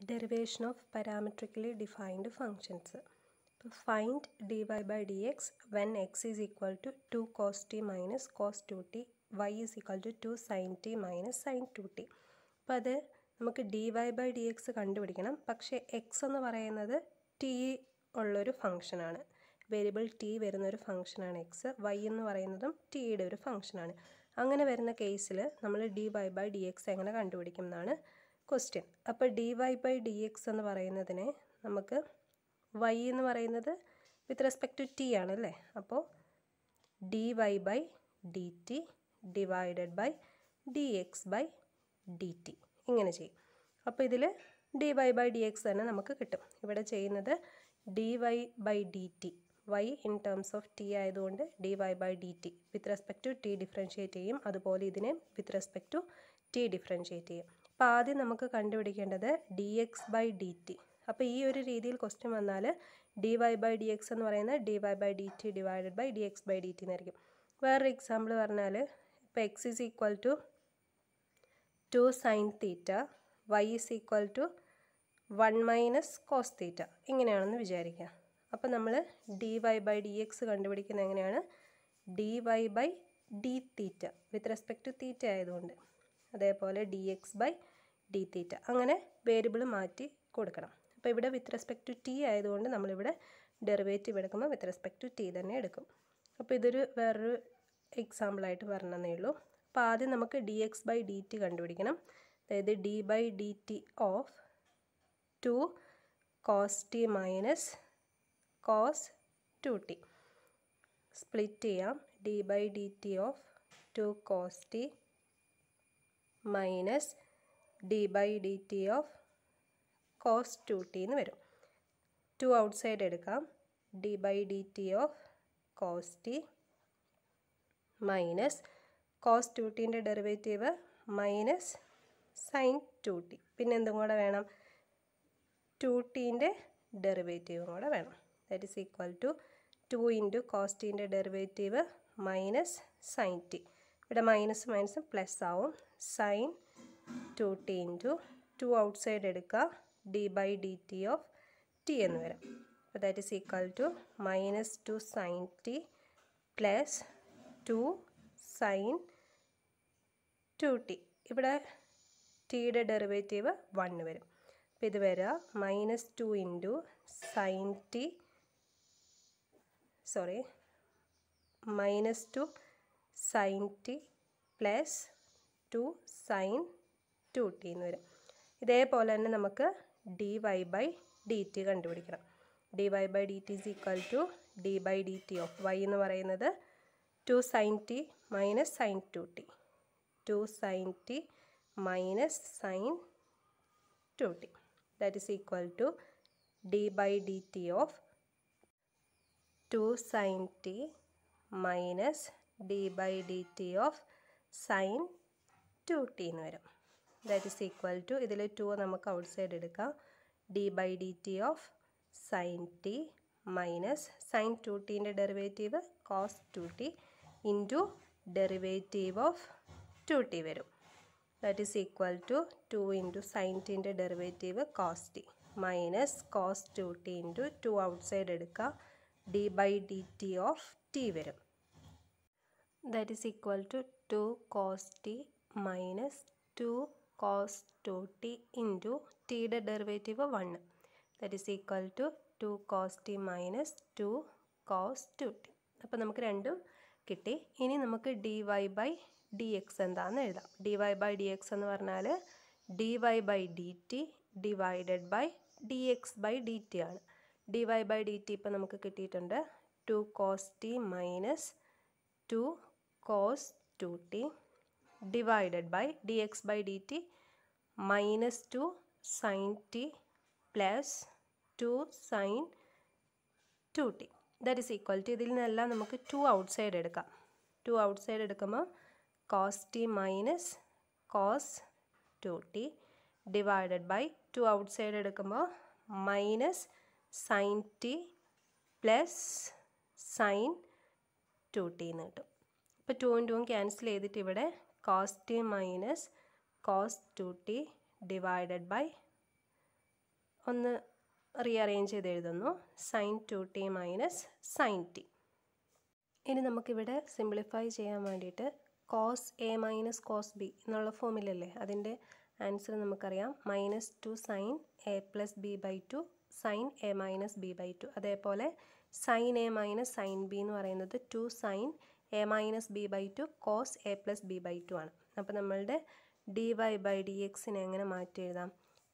Derivation of parametrically defined functions. Find dy by dx when x is equal to 2 cos t minus cos 2t, y is equal to 2 sin t minus sin 2t. അപ്പോൾ അത് നമുക്ക് dy by dx കണ്ടുപിടിക്കണം. പക്ഷേ X എന്ന് പറയുന്നത് T ഉള്ളൊരു ഫംഗ്ഷനാണ്. Variable T വരുന്നൊരു ഫംഗ്ഷനാണ് എക്സ്. വൈ എന്ന് പറയുന്നതും ടിയുടെ ഒരു ഫംഗ്ഷനാണ്. അങ്ങനെ വരുന്ന കേസിൽ നമ്മൾ dy by dx എങ്ങനെ കണ്ടുപിടിക്കും എന്നാണ് ക്വസ്റ്റ്യൻ. അപ്പോൾ dy by dx എന്ന് പറയുന്നതിനെ നമുക്ക് y എന്ന് പറയുന്നത് വിത്ത് റെസ്പെക്ട് ടു ടി ആണല്ലേ. അപ്പോൾ dy by dt divided by dx by dt ഇങ്ങനെ ചെയ്യും. അപ്പോൾ ഇതിൽ dy by dx തന്നെ നമുക്ക് കിട്ടും. ഇവിടെ ചെയ്യുന്നത് dy by dt y in terms of t ആയതുകൊണ്ട് dy by dt with respect to t differentiate ചെയ്യും. അതുപോലെ ഇതിനെ with respect to t differentiate ചെയ്യും. അപ്പോൾ ആദ്യം നമുക്ക് കണ്ടുപിടിക്കേണ്ടത് dx by dt. അപ്പോൾ ഈ ഒരു രീതിയിൽ ക്വസ്റ്റ്യൻ വന്നാൽ dy by dx എന്ന് പറയുന്നത് dy by dt divided by dx by dt എന്നായിരിക്കും. വേറൊരു എക്സാമ്പിൾ പറഞ്ഞാൽ ഇപ്പോൾ x is equal to 2 sin theta, y is equal to 1 minus cos theta ഇങ്ങനെയാണെന്ന് വിചാരിക്കുക. അപ്പോൾ നമ്മൾ dy by dx കണ്ടുപിടിക്കുന്നത് എങ്ങനെയാണ്? dy by d theta with respect to theta ആയതുകൊണ്ട്, അതേപോലെ dx by d theta അങ്ങനെ വേരിയബിൾ മാറ്റി കൊടുക്കണം. അപ്പോൾ ഇവിടെ വിത്ത് റെസ്പെക്ട് ടു ടി ആയതുകൊണ്ട് നമ്മളിവിടെ ഡെറിവേറ്റീവ് എടുക്കുമ്പോൾ വിത്ത് റെസ്പെക്ട് ടു ടി തന്നെ എടുക്കും. അപ്പോൾ ഇതൊരു വേറൊരു എക്സാമ്പിളായിട്ട് പറഞ്ഞതേ ഉള്ളൂ. അപ്പോൾ ആദ്യം നമുക്ക് dx by dt കണ്ടുപിടിക്കണം. അതായത് d by dt of 2 cos t minus cos 2t split ചെയ്യാം. d by dt of 2 cos t minus d by dt of cos 2t എന്ന് വരും. 2 ഔട്ട്സൈഡ് എടുക്കാം. d by dt of cos t minus cos 2tൻ്റെ derivative minus sin 2t. പിന്നെ എന്തും കൂടെ വേണം? 2tൻ്റെ ഡെറിവേറ്റീവും കൂടെ വേണം. That is equal to 2 into cos tൻ്റെ ഡെറിവേറ്റീവ് മൈനസ് sin t. ഇവിടെ മൈനസ് മൈനസ് പ്ലസ് ആവും. sin 2t ഇൻറ്റു 2 ഔട്ട്സൈഡ് എടുക്കുക. d by dt of t എന്ന് വരും. അപ്പോൾ that is equal to minus 2 sin t plus 2 sin 2t. ഇവിടെ ടിയുടെ derivative 1 വരും. അപ്പോൾ ഇത് വരിക minus 2 into sin t minus 2 sin t plus 2 sin 2t എന്ന് വരും. ഇതേപോലെ തന്നെ നമുക്ക് dy by dt കണ്ടുപിടിക്കണം. dy by dt is equal to d by dt of y എന്ന് പറയുന്നത് 2 sin t minus sin 2t 2 sin t minus sin 2t that is equal to d by dt of 2 sin t minus d by dt of sin 2t എന്ന് വരും. That is equal to ഇതിൽ 2 നമുക്ക് outside എടുക്കാം. d by dt of sin t minus sin 2tൻ്റെ derivative cos 2t into derivative of 2t വരും. That is equal to 2 into sin tൻ്റെ derivative cos t minus cos 2t into 2 outside എടുക്കുക. d by dt of t വരും. That is equal to 2 cos t minus 2 cos 2t into ടിയുടെ derivative 1. That is equal to 2 cos t minus 2 cos 2t. അപ്പോൾ നമുക്ക് രണ്ടും കിട്ടി. ഇനി നമുക്ക് dy by dx എന്താണെന്ന് എഴുതാം. dy by dx എന്ന് പറഞ്ഞാൽ dy by dt divided by dx by dt ആണ്. dy by dt ഇപ്പോൾ നമുക്ക് കിട്ടിയിട്ടുണ്ട് 2 cos t minus 2 cos 2t divided by dx by dt minus 2 sin t plus 2 sin 2t that is equal to ഇതിൽ നിന്നെല്ലാം നമുക്ക് 2 outside എടുക്കാം. 2 outside എടുക്കുമ്പോൾ cos t minus cos 2t divided by 2 outside എടുക്കുമ്പോൾ minus sin t plus sin 2t എന്ന് കിട്ടും. ഇപ്പോൾ 2 2 cancel ചെയ്തിട്ട് ഇവിടെ cos t minus cos 2t divided by ഒന്ന് റീഅറേഞ്ച് ചെയ്ത് എഴുതുന്നു. Sine 2t minus sine t. ഇനി നമുക്കിവിടെ സിംപ്ലിഫൈ ചെയ്യാൻ വേണ്ടിയിട്ട് cos a minus cos b എന്നുള്ള ഫോമിലല്ലേ, അതിൻ്റെ ആൻസർ നമുക്കറിയാം. -2 sine A plus b by 2 sine A minus b by 2. അതേപോലെ sine A minus sine b എന്ന് പറയുന്നത് 2 sine A minus b by 2 cos a plus b by 2 ആണ്. അപ്പോൾ നമ്മളുടെ ഡി വൈ ബൈ ഡി എക്സിനെ എങ്ങനെ മാറ്റി എഴുതാം?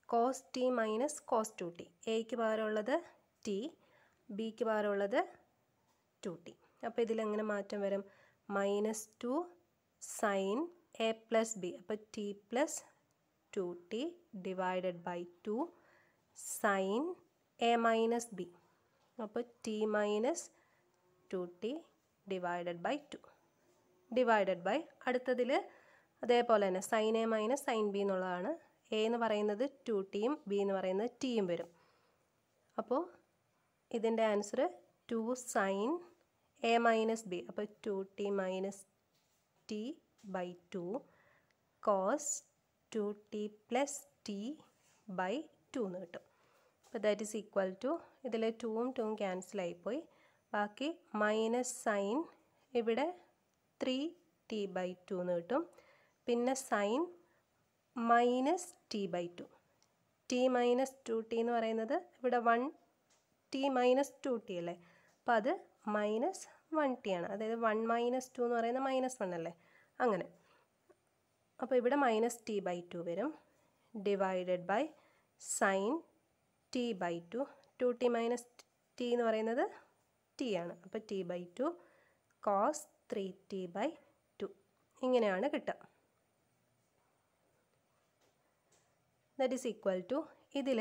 Cos t minus cos 2t. എക്ക് പകരമുള്ളത് ടി, ബിക്ക് പകരമുള്ളത് 2t. അപ്പോൾ ഇതിലെങ്ങനെ മാറ്റം വരും? -2 സൈൻ എ പ്ലസ് ബി, അപ്പോൾ T plus 2t divided by 2 sine A minus B, അപ്പോൾ T minus 2t divided by 2 divided by അടുത്തതിൽ അതേപോലെ തന്നെ sine A minus sine B എന്നുള്ളതാണ്. എ എന്ന് പറയുന്നത് 2tയും ബി എന്ന് പറയുന്നത് ടിയും വരും. അപ്പോൾ ഇതിൻ്റെ answer 2 sine A minus B, അപ്പോൾ 2t minus t by 2 cos 2t plus t by 2 എന്ന് കിട്ടും. അപ്പോൾ ദാറ്റ് ഈസ് ഈക്വൽ ടു, ഇതിൽ 2ഉം 2ഉം ക്യാൻസലായിപ്പോയി. ബാക്കി മൈനസ് സൈൻ ഇവിടെ 3t ബൈ 2 എന്ന് കിട്ടും. പിന്നെ sine minus t by 2. T minus 2t എന്ന് പറയുന്നത് ഇവിടെ 1t മൈനസ് 2t അല്ലേ, അപ്പോൾ അത് മൈനസ് 1t ആണ്. അതായത് 1 മൈനസ് 2 എന്ന് പറയുന്നത് -1 അല്ലേ, അങ്ങനെ. അപ്പോൾ ഇവിടെ മൈനസ് ടി ബൈ 2 വരും divided by sine T by 2. 2t minus t എന്ന് പറയുന്നത് ടി ആണ്, അപ്പോൾ T by 2 cos 3t by 2. ഇങ്ങനെയാണ് കിട്ടുക. ദാറ്റ് ഈസ് ഈക്വൽ ടു, ഇതിൽ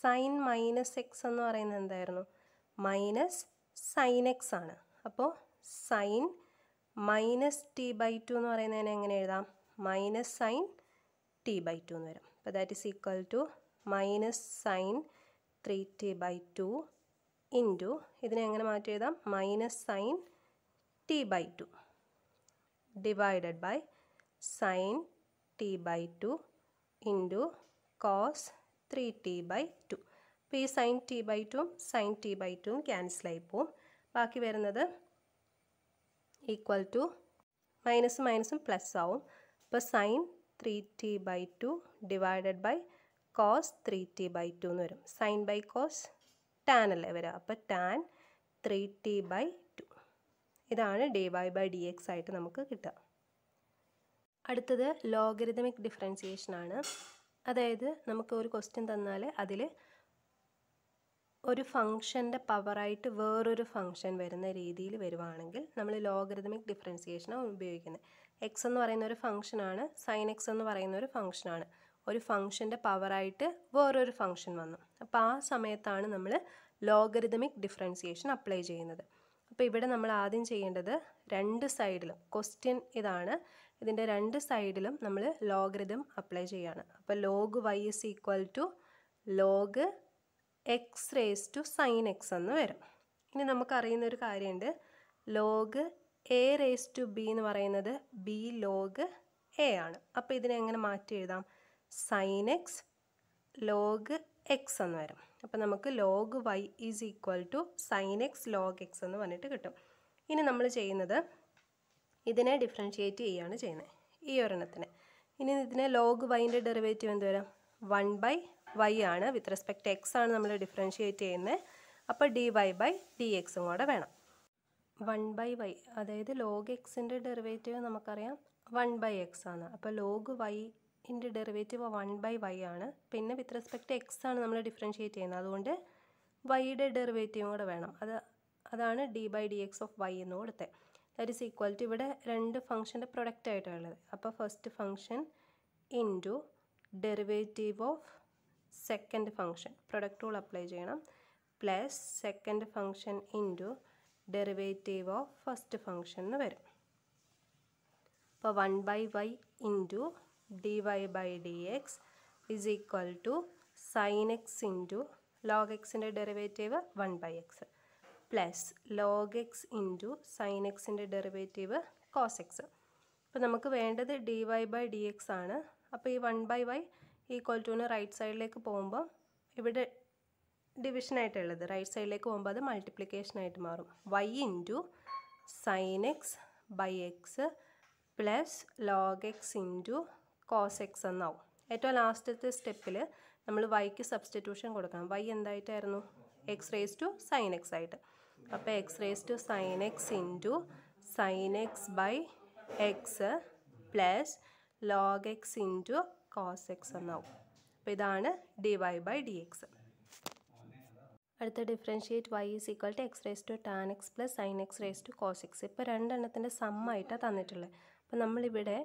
സൈൻ മൈനസ് എക്സ് എന്ന് പറയുന്നത് എന്തായിരുന്നു? മൈനസ് സൈൻ എക്സ് ആണ്. അപ്പോൾ സൈൻ മൈനസ് ടി ബൈ 2 എന്ന് പറയുന്നതിനെ എങ്ങനെ എഴുതാം? മൈനസ് സൈൻ ടി ബൈ 2 എന്ന് വരും. അപ്പോൾ that is equal to minus sine 3t by 2 into ഇതിനെ എങ്ങനെ മാറ്റി എഴുതാം? Minus sine T by 2 divided by sine T by 2 into cos 3t by 2. അപ്പോൾ ഈ സൈൻ ടി ബൈ 2ഉം സൈൻ ടി ബൈ 2ഉം ക്യാൻസലായി പോവും. ബാക്കി വരുന്നത് ഈക്വൽ ടു മൈനസും മൈനസും പ്ലസ് ആവും. അപ്പോൾ sine 3t by 2 divided by cos 3t by 2 എന്ന് വരും. സൈൻ ബൈ കോസ് ടാൻ അല്ലേ വരിക, അപ്പോൾ ടാൻ 3t ബൈ 2. ഇതാണ് d Y by D x ആയിട്ട് നമുക്ക് കിട്ടുക. അടുത്തത് ലോഗരിതമിക് ഡിഫറൻസിയേഷൻ ആണ്. അതായത് നമുക്ക് ഒരു ക്വസ്റ്റ്യൻ തന്നാൽ അതിൽ ഒരു ഫംഗ്ഷൻ്റെ പവറായിട്ട് വേറൊരു ഫംഗ്ഷൻ വരുന്ന രീതിയിൽ വരുവാണെങ്കിൽ നമ്മൾ ലോഗരിതമിക് ഡിഫറൻസിയേഷനാണ് ഉപയോഗിക്കുന്നത്. എക്സ് എന്ന് പറയുന്ന ഒരു ഫംഗ്ഷനാണ്, സൈൻ എക്സ് എന്ന് പറയുന്ന ഒരു ഫംഗ്ഷനാണ്. ഒരു ഫംഗ്ഷൻ്റെ പവറായിട്ട് വേറൊരു ഫംഗ്ഷൻ വന്നു. അപ്പോൾ ആ സമയത്താണ് നമ്മൾ ലോഗരിതമിക് ഡിഫറൻസിയേഷൻ അപ്ലൈ ചെയ്യുന്നത്. അപ്പോൾ ഇവിടെ നമ്മൾ ആദ്യം ചെയ്യേണ്ടത് രണ്ട് സൈഡിലും, ക്വസ്റ്റ്യൻ ഇതാണ്, ഇതിൻ്റെ രണ്ട് സൈഡിലും നമ്മൾ ലോഗരിതം അപ്ലൈ ചെയ്യുകയാണ്. അപ്പോൾ log y is equal to log X raise to sine X എന്ന് വരും. ഇനി നമുക്കറിയുന്നൊരു കാര്യമുണ്ട്, log A raise to b എന്ന് പറയുന്നത് ബി ലോഗ് എ ആണ്. അപ്പോൾ ഇതിനെ എങ്ങനെ മാറ്റി എഴുതാം? സൈൻ എക്സ് ലോഗ് എക്സ് എന്ന് വരും. അപ്പോൾ നമുക്ക് log y is equal to sine X log x എന്ന് പറഞ്ഞിട്ട് കിട്ടും. ഇനി നമ്മൾ ചെയ്യുന്നത് ഇതിനെ ഡിഫറൻഷിയേറ്റ് ചെയ്യുകയാണ് ചെയ്യുന്നത്, ഈ ഒരെണ്ണത്തിന്. ഇനി ഇതിനെ ലോഗ് വൈൻ്റെ ഡെറിവേറ്റീവ് എന്ത് വരും? 1/y ആണ്. വിത്ത് റെസ്പെക്ട് എക്സ് ആണ് നമ്മൾ ഡിഫറൻഷിയേറ്റ് ചെയ്യുന്നത്. അപ്പോൾ ഡി വൈ ബൈ ഡി എക്സും കൂടെ വേണം. 1/y, അതായത് ലോഗ് എക്സിൻ്റെ ഡെറിവേറ്റീവ് നമുക്കറിയാം 1/x ആണ്. അപ്പോൾ ലോഗ് വൈൻ്റെ ഡെറിവേറ്റീവ് 1/y ആണ്. പിന്നെ വിത്ത് റെസ്പെക്ട് എക്സ് ആണ് നമ്മൾ ഡിഫറൻഷിയേറ്റ് ചെയ്യുന്നത്, അതുകൊണ്ട് വൈയുടെ ഡെറിവേറ്റീവും കൂടെ വേണം. അതാണ് d by D X of y എന്ന് കൊടുത്തത്. ദാറ്റ് ഈസ് ഈക്വൽ ടു, ഇവിടെ രണ്ട് ഫംഗ്ഷൻ്റെ പ്രൊഡക്റ്റ് ആയിട്ടാണ് ഉള്ളത്. അപ്പോൾ first function into derivative of second function, product rule apply ചെയ്യണം, plus second function into derivative of first function എന്ന് വരും. അപ്പോൾ 1/y into D Y by D X is equal to sine X into log എക്സിൻ്റെ derivative 1/x plus log X into sine എക്സിൻ്റെ derivative cos X. അപ്പോൾ നമുക്ക് വേണ്ടത് D Y by D X ആണ്. അപ്പോൾ ഈ 1/y ഈക്വൽ ടുവിന് right സൈഡിലേക്ക് പോകുമ്പോൾ ഇവിടെ ഡിവിഷനായിട്ടുള്ളത്. റൈറ്റ് സൈഡിലേക്ക് പോകുമ്പോൾ അത് മൾട്ടിപ്ലിക്കേഷനായിട്ട് മാറും. y into sine X by X plus log X into cos X എന്നാവും. ഏറ്റവും ലാസ്റ്റത്തെ സ്റ്റെപ്പിൽ നമ്മൾ വൈക്ക് സബ്സ്റ്റിറ്റ്യൂഷൻ കൊടുക്കണം. y എന്തായിട്ടായിരുന്നു? X raise to sine X ആയിട്ട്. അപ്പോൾ X raise to sine X into sine X by X plus log X into cos X എന്നാവും. അപ്പോൾ ഇതാണ് dy ബൈ ഡി എക്സ്. അടുത്ത differentiate y is equal to X raise to tan X plus sine X raise to cos x. ഇപ്പോൾ രണ്ടെണ്ണത്തിൻ്റെ സമ്മായിട്ടാണ് തന്നിട്ടുള്ളത്. അപ്പോൾ നമ്മളിവിടെ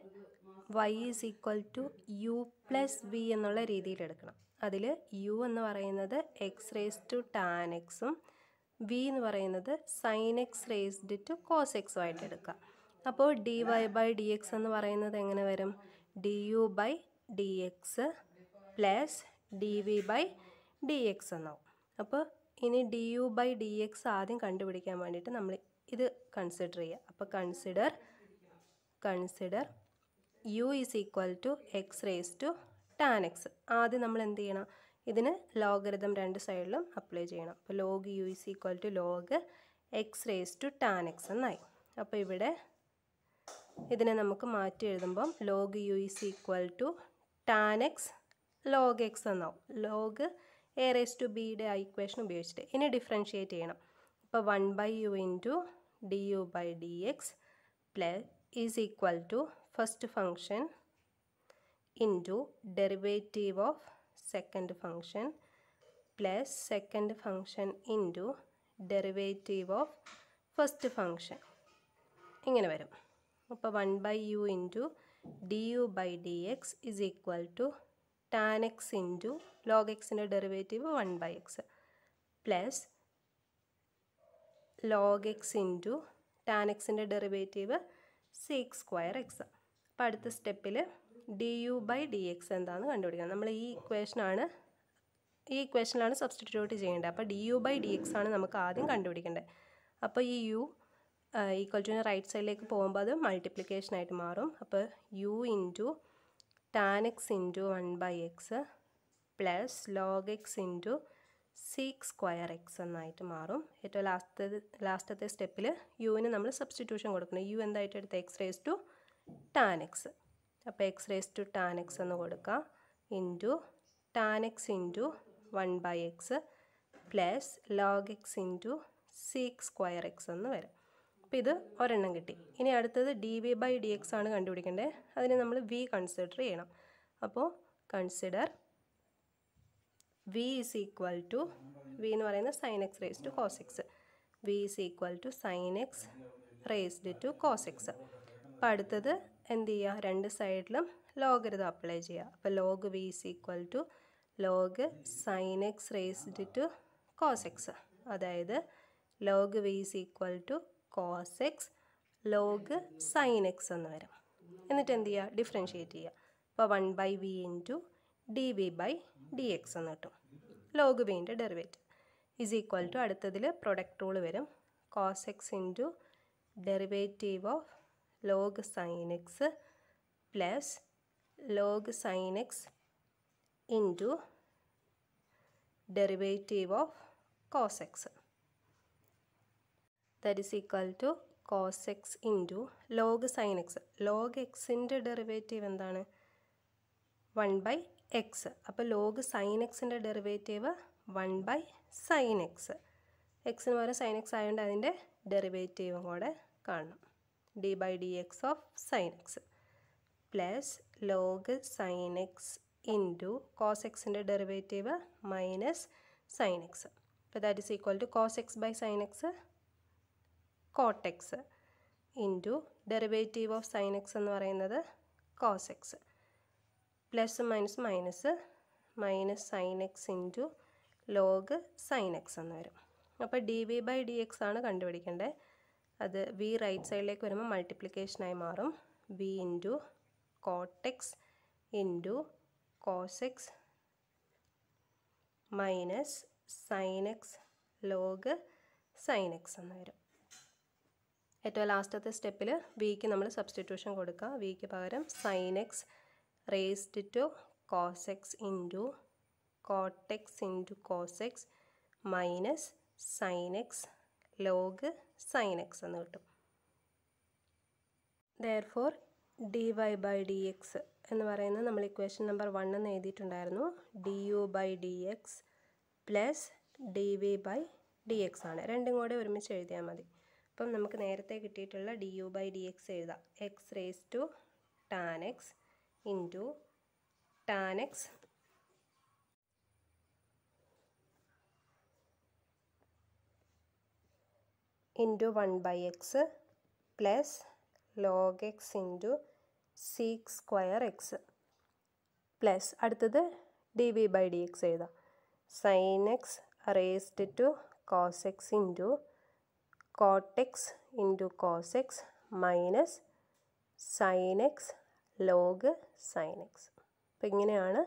y is equal to u plus v എന്നുള്ള രീതിയിൽ എടുക്കണം. അതിൽ യു എന്ന് പറയുന്നത് എക്സ് റേസ് ടു ടാൻ എക്സും വി എന്ന് പറയുന്നത് sine X raised to cos എക്സും ആയിട്ട് എടുക്കുക. അപ്പോൾ dy ബൈ ഡി എക്സ് എന്ന് പറയുന്നത് എങ്ങനെ വരും? D U by D X plus D V by D x എന്നാവും. അപ്പോൾ ഇനി d U by D x ആദ്യം കണ്ടുപിടിക്കാൻ വേണ്ടിയിട്ട് നമ്മൾ ഇത് കൺസിഡർ ചെയ്യുക. അപ്പോൾ consider u is equal to X raise to tan x. ആദ്യം നമ്മൾ എന്ത് ചെയ്യണം? ഇതിന് ലോഗരിതം രണ്ട് സൈഡിലും അപ്ലൈ ചെയ്യണം. അപ്പോൾ log U is equal to log X raise to tan X എന്നായി. അപ്പോൾ ഇവിടെ ഇതിനെ നമുക്ക് മാറ്റി എഴുതുമ്പം log U is equal to tan X log X എന്നാവും. ലോഗ് എ റേസ് ടു ബിയുടെ ഇക്വേഷൻ ഉപയോഗിച്ചിട്ട് ഇനി ഡിഫറൻഷിയേറ്റ് ചെയ്യണം. അപ്പോൾ 1 by U into D U by D X plus is equal to first function into derivative of second function plus second function into derivative of first function. ഇങ്ങനെ വരും. അപ്പോൾ 1 by U into D U by D X is equal to tan X into log എക്സിൻ്റെ derivative 1 by X plus log X into tan എക്സിൻ്റെ derivative sec square X. അപ്പോൾ അടുത്ത സ്റ്റെപ്പിൽ D U by D X എന്താണെന്ന് കണ്ടുപിടിക്കണം. നമ്മൾ ഈ ഇക്വേഷനിലാണ് സബ്സ്റ്റിറ്റ്യൂട്ട് ചെയ്യേണ്ടത്. അപ്പോൾ D U by D X ആണ് നമുക്ക് ആദ്യം കണ്ടുപിടിക്കേണ്ടത്. അപ്പോൾ ഈ യു ഈക്വൽ ടു റൈറ്റ് സൈഡിലേക്ക് പോകുമ്പോൾ അത് മൾട്ടിപ്ലിക്കേഷനായിട്ട് മാറും. അപ്പോൾ U into tan X into 1 by X plus log X into sec square X എന്നായിട്ട് മാറും. ഏറ്റവും ലാസ്റ്റത്തെ സ്റ്റെപ്പിൽ യുവിന് നമ്മൾ സബ്സ്റ്റിറ്റ്യൂഷൻ കൊടുക്കണം. യു എന്തായിട്ട് എടുത്ത X raise to tan X. അപ്പോൾ X raise to tan X എന്ന് കൊടുക്കുക into tan X into 1 by X plus log X into sec square X എന്ന് വരും. അപ്പോൾ ഇത് ഒരെണ്ണം കിട്ടി. ഇനി അടുത്തത് D V by D X ആണ് കണ്ടുപിടിക്കേണ്ടത്. അതിന് നമ്മൾ വി കൺസിഡർ ചെയ്യണം. അപ്പോൾ consider V is equal to V എന്ന് പറയുന്നത് sine X raise to cos X. V is equal to sine X raised to cos X. അപ്പോൾ അടുത്തത് എന്ത് ചെയ്യുക? രണ്ട് സൈഡിലും ലോഗരിതം അപ്ലൈ ചെയ്യുക. അപ്പോൾ log V is equal to log sine X raised to cos X. അതായത് log V is equal to cos X log sine X എന്ന് വരും. എന്നിട്ട് എന്ത് ചെയ്യുക? ഡിഫറൻഷിയേറ്റ് ചെയ്യുക. അപ്പോൾ 1 by V into D V by D X എന്ന് കിട്ടും. ലോഗ് വിൻ്റെ ഡെറിവേറ്റീവ് ഈസ് ഈക്വൽ ടു അടുത്തതിൽ പ്രൊഡക്റ്റ് റൂൾ വരും. Cos X into derivative of log sine X plus log sine X into derivative of cos x. That is equal to cos x into log sin x. Log xൻ്റെ derivative എന്താണ്? 1 by X. അപ്പോൾ log sine എക്സിൻ്റെ derivative 1 by sine X. എക്സിന് പകരം sine X ആയതുകൊണ്ട് അതിൻ്റെ ഡെറിവേറ്റീവും കൂടെ കാണണം. D by D X of sine X plus log sine X into cos എക്സിൻ്റെ ഡെറിവേറ്റീവ് മൈനസ് സൈൻ എക്സ്. അപ്പോൾ that is equal to cos X by sine X cot X into derivative of sine X എന്ന് പറയുന്നത് cos X plus minus minus sine X into log sine X എന്ന് വരും. അപ്പോൾ d V by D X ആണ് കണ്ടുപിടിക്കേണ്ടത്. അത് v right സൈഡിലേക്ക് വരുമ്പോൾ മൾട്ടിപ്ലിക്കേഷനായി മാറും. V into cot X into cos X minus sine X log sine X എന്ന് വരും. ഏറ്റവും ലാസ്റ്റത്തെ സ്റ്റെപ്പിൽ വിക്ക് നമ്മൾ സബ്സ്റ്റിറ്റ്യൂഷൻ കൊടുക്കുക. വിക്ക് പകരം sine X raised to cos X into cot X into cos X minus sine X log sine X എന്ന് കിട്ടും. Therefore D Y by D X എന്ന് പറയുന്നത് നമ്മൾ ഇക്വേഷൻ നമ്പർ 1 എന്ന് എഴുതിയിട്ടുണ്ടായിരുന്നു. D U by D X plus D V by D X ആണ്. രണ്ടും കൂടെ ഒരുമിച്ച് എഴുതിയാൽ മതി. അപ്പം നമുക്ക് നേരത്തെ കിട്ടിയിട്ടുള്ള D U by D X എഴുതാം. X raise to tan X into tan X into 1/x plus log X into sec square X plus അടുത്തത് D V by D X എഴുതാം. Sine X raised to cos X into cot X into cos X minus sine X log sine X. അപ്പോൾ ഇങ്ങനെയാണ്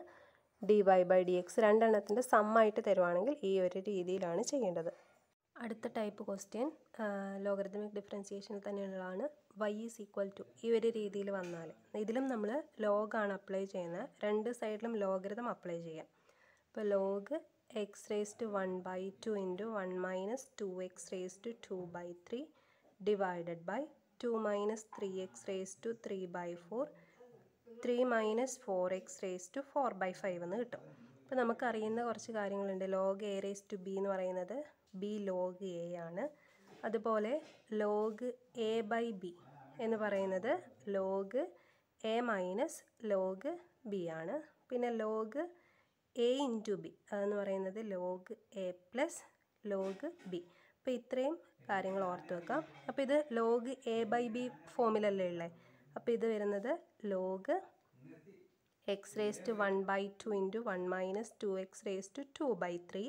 D Y by D X രണ്ടെണ്ണത്തിൻ്റെ സമ്മായിട്ട് തരുവാണെങ്കിൽ ഈ ഒരു രീതിയിലാണ് ചെയ്യേണ്ടത്. അടുത്ത ടൈപ്പ് ക്വസ്റ്റ്യൻ ലോഗരിതമിക് ഡിഫറൻസിയേഷനിൽ തന്നെയുള്ളതാണ്. y ഈസ് ഈക്വൽ ടു ഈ ഒരു രീതിയിൽ വന്നാൽ ഇതിലും നമ്മൾ ലോഗാണ് അപ്ലൈ ചെയ്യുന്നത്. രണ്ട് സൈഡിലും ലോഗരിതം അപ്ലൈ ചെയ്യാം. അപ്പോൾ log X raise to 1/2 into 1 minus 2x raise to 2/3 divided by 2 minus 3x raise to 3/4 3 minus 4x raise to 4/5 എന്ന് കിട്ടും. അപ്പോൾ നമുക്കറിയുന്ന കുറച്ച് കാര്യങ്ങളുണ്ട്. Log A raise to b എന്ന് പറയുന്നത് ബി ലോഗ് എ ആണ്. അതുപോലെ ലോഗ് എ ബൈ ബി എന്ന് പറയുന്നത് log a minus log b ആണ്. പിന്നെ ലോഗ് എ ഇൻറ്റു ബി അതെന്ന് പറയുന്നത് log a plus log b. അപ്പോൾ ഇത്രയും കാര്യങ്ങൾ ഓർത്ത് വെക്കാം. അപ്പോൾ ഇത് ലോഗ് എ ബൈ ബി ഫോമിലല്ലേ ഉള്ളത്. അപ്പോൾ ഇത് വരുന്നത് log X raise to 1/2 into 1 minus 2x raise to 2/3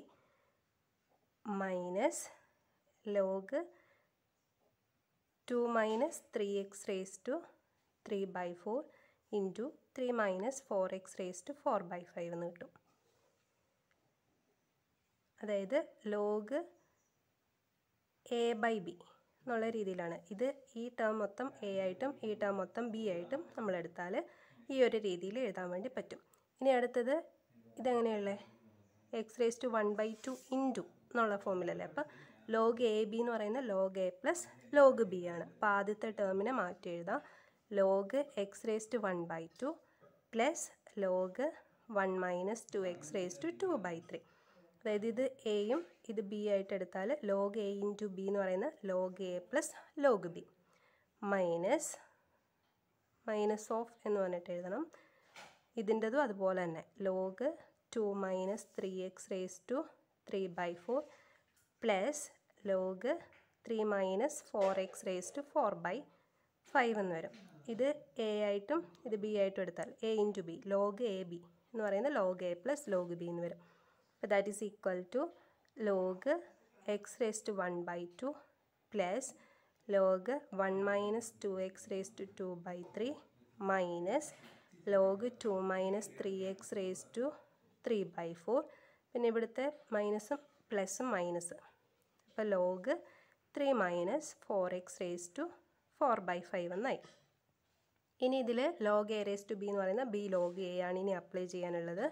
minus log 2 minus 3x raise to 3/4 into 3 minus 4x raise to 4/5 എന്ന് കിട്ടും. അതായത് ലോഗ് എ ബൈ ബി എന്നുള്ള രീതിയിലാണ്. ഇത് ഈ ടേം മൊത്തം എ ആയിട്ടും ഈ ടേം മൊത്തം ബി ആയിട്ടും നമ്മളെടുത്താൽ ഈ ഒരു രീതിയിൽ എഴുതാൻ വേണ്ടി പറ്റും. ഇനി അടുത്തത് ഇതെങ്ങനെയുള്ളത് എക്സ് റേസ് ടു 1/2 ഇൻറ്റു എന്നുള്ള ഫോമിലല്ലേ. അപ്പോൾ ലോഗ് എ ബി എന്ന് പറയുന്നത് log a plus log b ആണ്. അപ്പോൾ ആദ്യത്തെ ടേമിനെ മാറ്റി എഴുതാം. Log X raise to 1/2 plus log 1 minus 2x raise to 2/3. അതായത് ഇത് എയും ഇത് ബി ആയിട്ട് എടുത്താൽ ലോഗ് എ ഇൻറ്റു ബി എന്ന് പറയുന്നത് log a plus log b minus of എന്ന് പറഞ്ഞിട്ട് എഴുതണം. ഇതിൻ്റെതും അതുപോലെ തന്നെ log 2 minus 3x raise to 3/4 plus log 3 minus 4x raise to 4/5 എന്ന് വരും. ഇത് എ ആയിട്ടും ഇത് ബി ആയിട്ടും എടുത്താൽ a into b log a b എന്ന് പറയുന്നത് log a plus log b എന്ന് വരും. അപ്പോൾ that is equal to log X raise to 1/2 plus log 1 minus 2x raise to 2/3 minus log 2 minus 3x raise to 3/4. പിന്നെ ഇവിടുത്തെ മൈനസും പ്ലസും minus. അപ്പോൾ log 3 minus 4x raise to 4/5 എന്നായി. ഇനി ഇതിൽ log A raise to b എന്ന് പറയുന്നത് B log A ആണ് ഇനി അപ്ലൈ ചെയ്യാനുള്ളത്.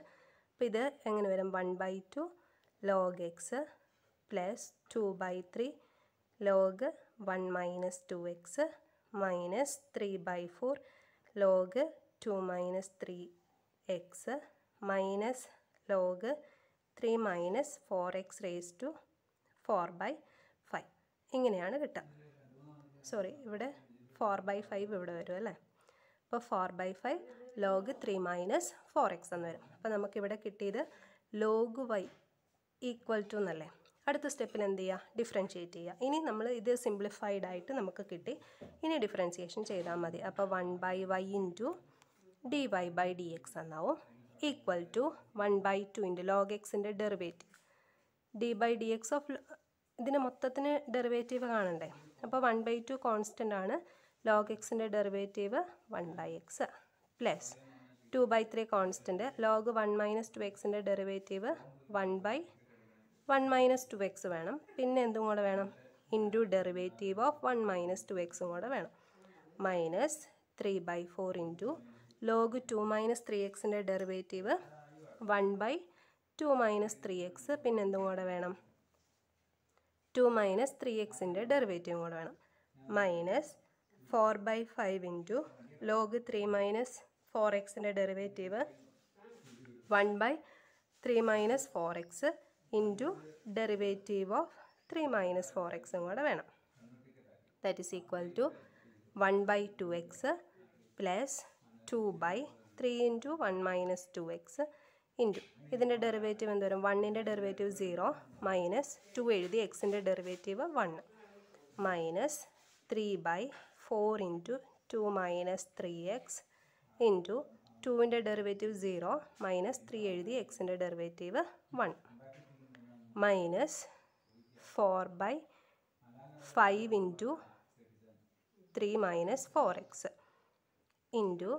അപ്പോൾ ഇത് എങ്ങനെ വരും 1/2 log x plus 2/3 log 1 minus 2x minus 3/4 log 2 minus 3x minus log 3 minus 4x raise to 4/5 ഇങ്ങനെയാണ് കിട്ടുക. സോറി ഇവിടെ 4/5 ഇവിടെ വരും അല്ലേ. അപ്പോൾ 4/5 ലോഗ് 3 മൈനസ് 4x എന്ന് വരും. അപ്പോൾ നമുക്കിവിടെ കിട്ടിയത് ലോഗ് y ഈക്വൽ ടു എന്നല്ലേ. അടുത്ത സ്റ്റെപ്പിൽ എന്ത് ചെയ്യുക ഡിഫറൻഷ്യേറ്റ് ചെയ്യുക. ഇനി നമ്മൾ ഇത് സിംപ്ലിഫൈഡ് ആയിട്ട് നമുക്ക് കിട്ടി. ഇനി ഡിഫറൻസിയേഷൻ ചെയ്താൽ മതി. അപ്പോൾ 1/y into D Y by D x എന്നാവും ഈക്വൽ ടു 1/2 ഇൻറ്റു ലോഗ് എക്സിൻ്റെ derivative d by D X of ഇതിന് മൊത്തത്തിന് ഡെറിവേറ്റീവ് കാണണ്ടേ. അപ്പോൾ 1/2 കോൺസ്റ്റൻ്റ് ആണ്. ലോഗ് എക്സിൻ്റെ derivative 1/x plus 2/3 constant. Log 1 minus 2xൻ്റെ ഡെറിവേറ്റീവ് 1/1 മൈനസ് 2x വേണം. പിന്നെ എന്തും കൂടെ വേണം ഇൻറ്റു ഡെറിവേറ്റീവ് ഓഫ് 1 മൈനസ് 2xും കൂടെ വേണം. മൈനസ് 3/4 ഇൻറ്റു ലോഗ് 2 മൈനസ് 3xൻ്റെ ഡെറിവേറ്റീവ് 1/2 മൈനസ് 3x പിന്നെ എന്തും കൂടെ വേണം 2 മൈനസ് 3x ഡെറിവേറ്റീവും കൂടെ വേണം. Minus 4/5 into log 3 minus 4x derivative 1/3 minus 4x into derivative of 3 minus 4x കൂടെ വേണം. That is equal to 1/2x plus 2/3 into 1 minus 2x into ഇതിൻ്റെ ഡെറിവേറ്റീവ് എന്ത് വരും? 1ൻ്റെ ഡെറിവേറ്റീവ് 0 മൈനസ് 2 എഴുതി എക്സിൻ്റെ derivative 1 minus 3/4 into 2 minus 3x into 2ൻ്റെ derivative 0 minus 3 എഴുതി എക്സിൻ്റെ derivative 1 minus 4/5 into 3 minus 4x into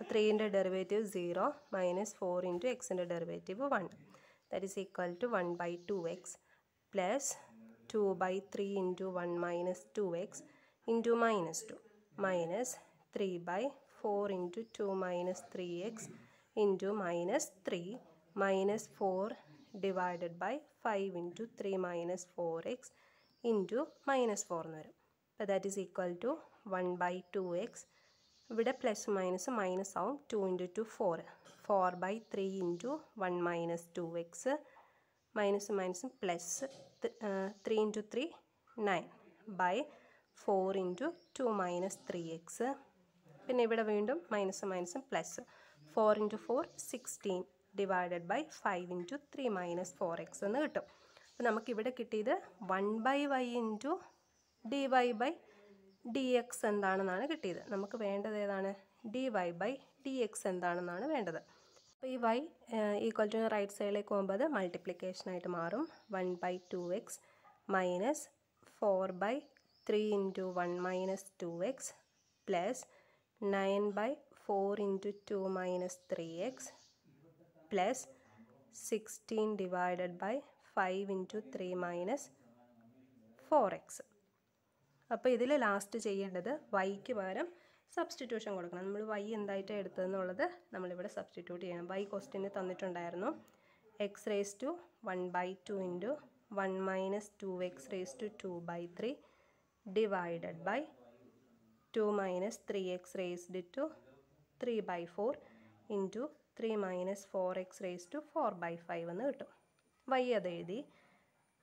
3ൻ്റെ ഡെറിവേറ്റീവ് 0 മൈനസ് 4 ഇൻറ്റു എക്സിൻ്റെ derivative 1 that is equal to 1/2x plus 2/3 into 1 minus 2x into minus 2 minus 3/4 into 2 minus 3x into minus 3 minus 4 divided by 5 into 3 minus 4x into minus 4 എന്ന് വരും. അപ്പോൾ that is equal to 1/2x. ഇവിടെ plus minus minus ആവും. 2 into 2 4 4/3 into 1 minus 2x minus minus plus 3 into 3 9 by 4 into 2 minus 3x പിന്നെ ഇവിടെ വീണ്ടും minus minus plus 4 into 4 16 divided by 5 into 3 minus 4x എന്ന് കിട്ടും. അപ്പോൾ നമുക്കിവിടെ കിട്ടിയത് 1/y ഇൻറ്റു dy/dx എന്താണെന്നാണ് കിട്ടിയത്. നമുക്ക് വേണ്ടത് ഏതാണ്? dy/dx എന്താണെന്നാണ് വേണ്ടത്. അപ്പോൾ ഈ y ഈക്വൽ ടു റൈറ്റ് സൈഡിലേക്ക് പോകുമ്പോൾ അത് മൾട്ടിപ്ലിക്കേഷനായിട്ട് മാറും. 1/2x minus 4/3 into 1 minus 2x plus 9/4 into 2 minus 3x plus 16 divided by 5 into 3 minus 4x. അപ്പോൾ ഇതിൽ ലാസ്റ്റ് ചെയ്യേണ്ടത് വൈക്ക് പകരം സബ്സ്റ്റിറ്റ്യൂഷൻ കൊടുക്കണം. നമ്മൾ y എന്തായിട്ടാണ് എടുത്തതെന്നുള്ളത് നമ്മളിവിടെ സബ്സ്റ്റിറ്റ്യൂട്ട് ചെയ്യണം. y ക്വസ്റ്റ്യന് തന്നിട്ടുണ്ടായിരുന്നു x⁻² 1/2 into 1 minus 2x⁻² 2/3 divided by 2 minus 3x⁻² 3/4 into 3 minus 4x⁻² 4/5 എന്ന് കിട്ടും. y അത് എഴുതി.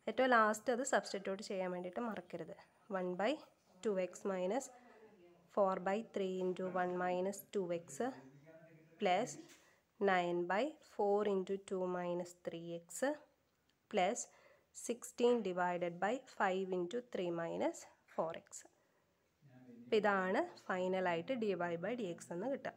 ഏറ്റവും ലാസ്റ്റ് അത് സബ്സ്റ്റിറ്റ്യൂട്ട് ചെയ്യാൻ വേണ്ടിയിട്ട് മറക്കരുത്. 1/2x minus 4/3 into 1 minus 2x plus 9/4 into 2 minus 3x plus 16 divided by 5 into 3 minus 4x. ഇതാണ് ഫൈനലായിട്ട് dy/dx എന്ന് കിട്ടുക.